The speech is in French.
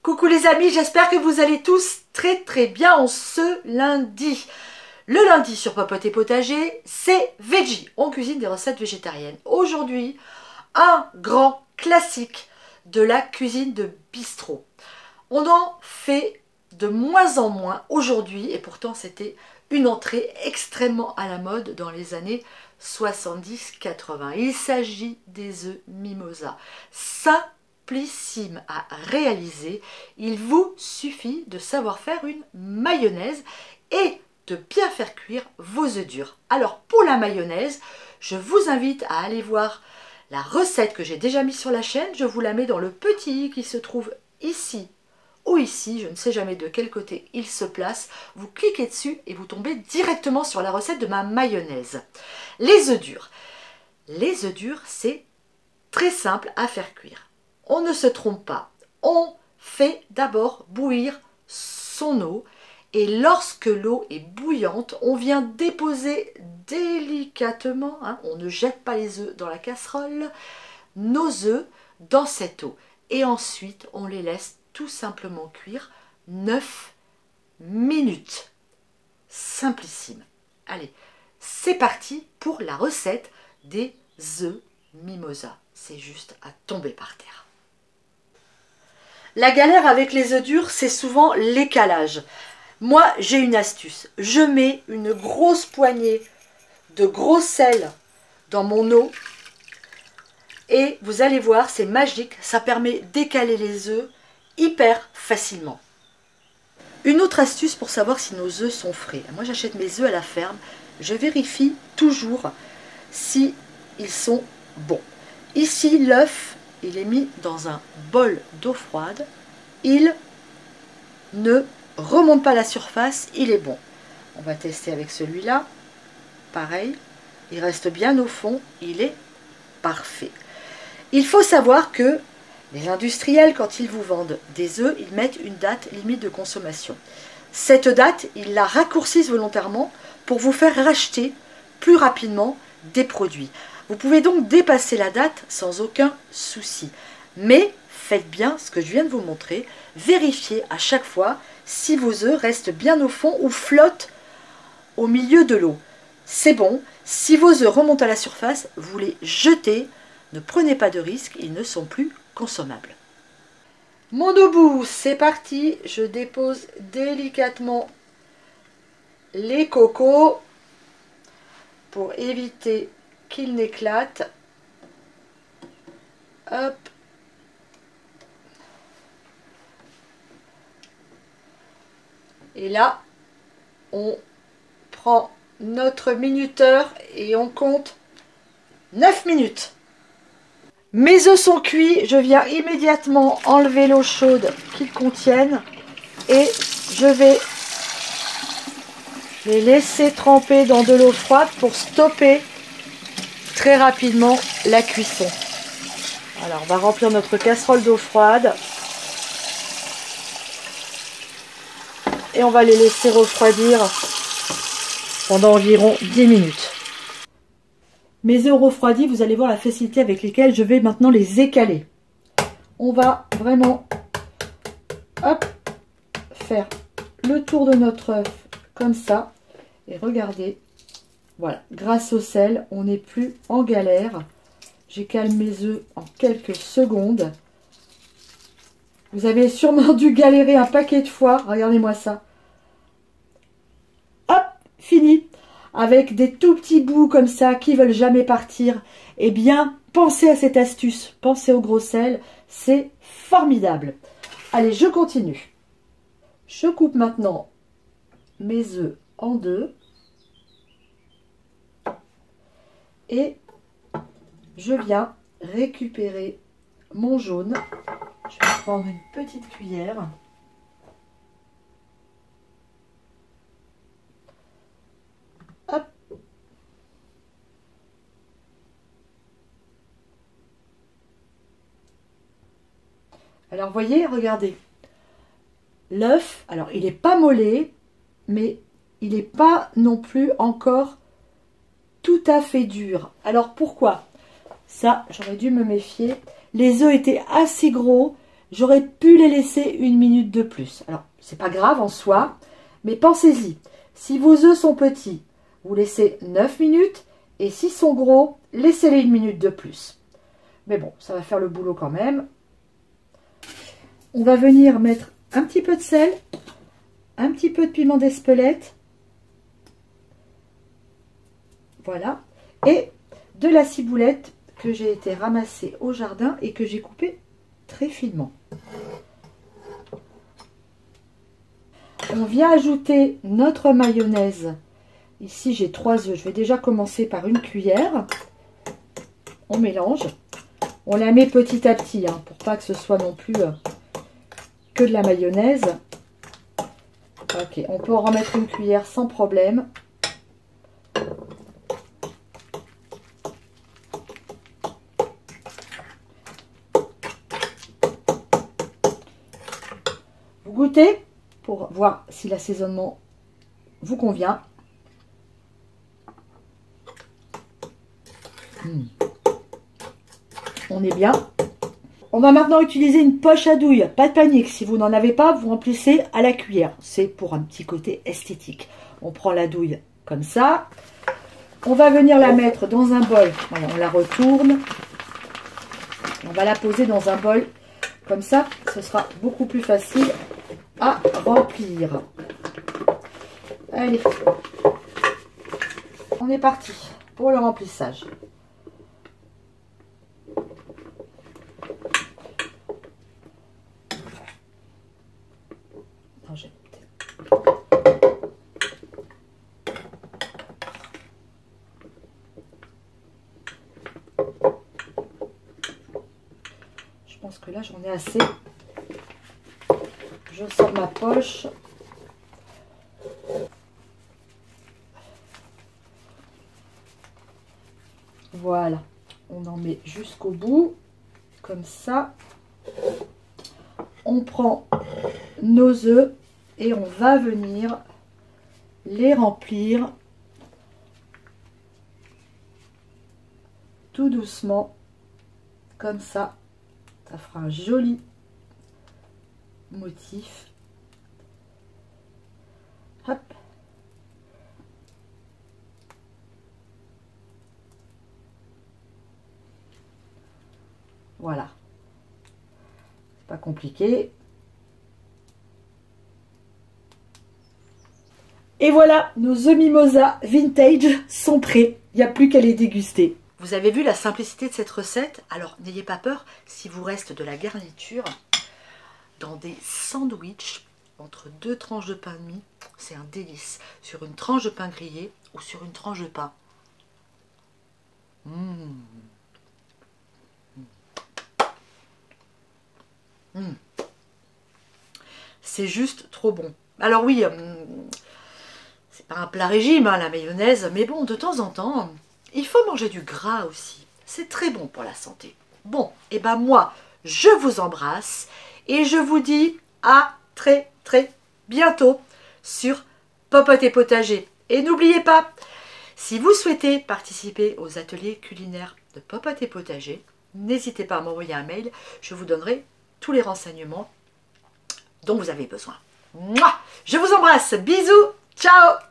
Coucou les amis, j'espère que vous allez tous très bien en ce lundi. Le lundi sur Popote et Potager, c'est Veggie. On cuisine des recettes végétariennes. Aujourd'hui, un grand classique de la cuisine de bistrot. On en fait de moins en moins aujourd'hui et pourtant c'était une entrée extrêmement à la mode dans les années 70-80. Il s'agit des œufs mimosa. Simplissime à réaliser, il vous suffit de savoir faire une mayonnaise et de bien faire cuire vos œufs durs. Alors pour la mayonnaise, je vous invite à aller voir la recette que j'ai déjà mise sur la chaîne. Je vous la mets dans le petit i qui se trouve ici ou ici, je ne sais jamais de quel côté il se place. Vous cliquez dessus et vous tombez directement sur la recette de ma mayonnaise. Les œufs durs. Les œufs durs, c'est très simple à faire cuire. On ne se trompe pas. On fait d'abord bouillir son eau et lorsque l'eau est bouillante, on vient déposer délicatement, on ne jette pas les œufs dans la casserole, nos œufs dans cette eau. Et ensuite, on les laisse tout simplement cuire 9 minutes. Simplissime. Allez, c'est parti pour la recette des œufs mimosa. C'est juste à tomber par terre. La galère avec les œufs durs, c'est souvent l'écalage. Moi, j'ai une astuce. Je mets une grosse poignée de gros sel dans mon eau. Et vous allez voir, c'est magique. Ça permet d'écaler les œufs hyper facilement. Une autre astuce pour savoir si nos œufs sont frais. Moi, j'achète mes œufs à la ferme. Je vérifie toujours si ils sont bons. Ici, l'œuf, il est mis dans un bol d'eau froide. Il ne remonte pas à la surface, il est bon. On va tester avec celui-là. Pareil, il reste bien au fond, il est parfait. Il faut savoir que les industriels, quand ils vous vendent des œufs, ils mettent une date limite de consommation. Cette date, ils la raccourcissent volontairement pour vous faire racheter plus rapidement des produits. Vous pouvez donc dépasser la date sans aucun souci. Mais faites bien ce que je viens de vous montrer. Vérifiez à chaque fois si vos œufs restent bien au fond ou flottent au milieu de l'eau. C'est bon. Si vos œufs remontent à la surface, vous les jetez. Ne prenez pas de risques, ils ne sont plus consommables. Mon obus, c'est parti. Je dépose délicatement les cocos pour éviter qu'il n'éclate. Hop. Et là, on prend notre minuteur et on compte 9 minutes. Mes œufs sont cuits, je viens immédiatement enlever l'eau chaude qu'ils contiennent et je vais les laisser tremper dans de l'eau froide pour stopper très rapidement la cuisson. Alors on va remplir notre casserole d'eau froide et on va les laisser refroidir pendant environ 10 minutes. Mes œufs refroidis, vous allez voir la facilité avec lesquelles je vais maintenant les écaler. On va vraiment hop, faire le tour de notre œuf comme ça. Et regardez, voilà, grâce au sel, on n'est plus en galère. J'écale mes œufs en quelques secondes. Vous avez sûrement dû galérer un paquet de fois. Regardez-moi ça. Hop, fini. Avec des tout petits bouts comme ça qui veulent jamais partir. Eh bien, pensez à cette astuce. Pensez au gros sel. C'est formidable. Allez, je continue. Je coupe maintenant mes œufs en deux. Et je viens récupérer mon jaune. Je vais prendre une petite cuillère. Hop. Alors, voyez, regardez. L'œuf, alors il n'est pas mollet, mais il n'est pas non plus encore tout à fait dur. Alors, pourquoi? Ça, j'aurais dû me méfier. Les œufs étaient assez gros, j'aurais pu les laisser 1 minute de plus. Alors, c'est pas grave en soi, mais pensez-y. Si vos œufs sont petits, vous laissez 9 minutes, et s'ils sont gros, laissez-les 1 minute de plus. Mais bon, ça va faire le boulot quand même. On va venir mettre un petit peu de sel, un petit peu de piment d'Espelette. Voilà. Et de la ciboulette que j'ai été ramassée au jardin et que j'ai coupée très finement. On vient ajouter notre mayonnaise. Ici, j'ai 3 œufs. Je vais déjà commencer par une cuillère. On mélange. On la met petit à petit, hein, pour pas que ce soit non plus que de la mayonnaise. Ok, on peut en remettre une cuillère sans problème. Vous goûtez pour voir si l'assaisonnement vous convient. On est bien. On va maintenant utiliser une poche à douille. Pas de panique, si vous n'en avez pas, vous remplissez à la cuillère. C'est pour un petit côté esthétique. On prend la douille comme ça. On va venir la mettre dans un bol. Voilà, on la retourne. On va la poser dans un bol. Comme ça, ce sera beaucoup plus facile à remplir. Allez. On est parti pour le remplissage. Je pense que là j'en ai assez. Je sors ma poche. Voilà, on en met jusqu'au bout, comme ça. On prend nos œufs et on va venir les remplir tout doucement, comme ça. Ça fera un joli motif. Hop. Voilà. C'est pas compliqué. Et voilà, nos œufs mimosa vintage sont prêts. Il n'y a plus qu'à les déguster. Vous avez vu la simplicité de cette recette? Alors n'ayez pas peur, s'il vous reste de la garniture dans des sandwichs entre 2 tranches de pain de mie, c'est un délice. Sur une tranche de pain grillé ou sur une tranche de pain. C'est juste trop bon. Alors oui, c'est pas un plat régime, hein, la mayonnaise, mais bon, de temps en temps, il faut manger du gras aussi. C'est très bon pour la santé. Bon, et ben moi, je vous embrasse et je vous dis à très très bientôt sur Popote et Potager. Et n'oubliez pas, si vous souhaitez participer aux ateliers culinaires de Popote et Potager, n'hésitez pas à m'envoyer un mail, je vous donnerai tous les renseignements dont vous avez besoin. Mouah, je vous embrasse, bisous, ciao!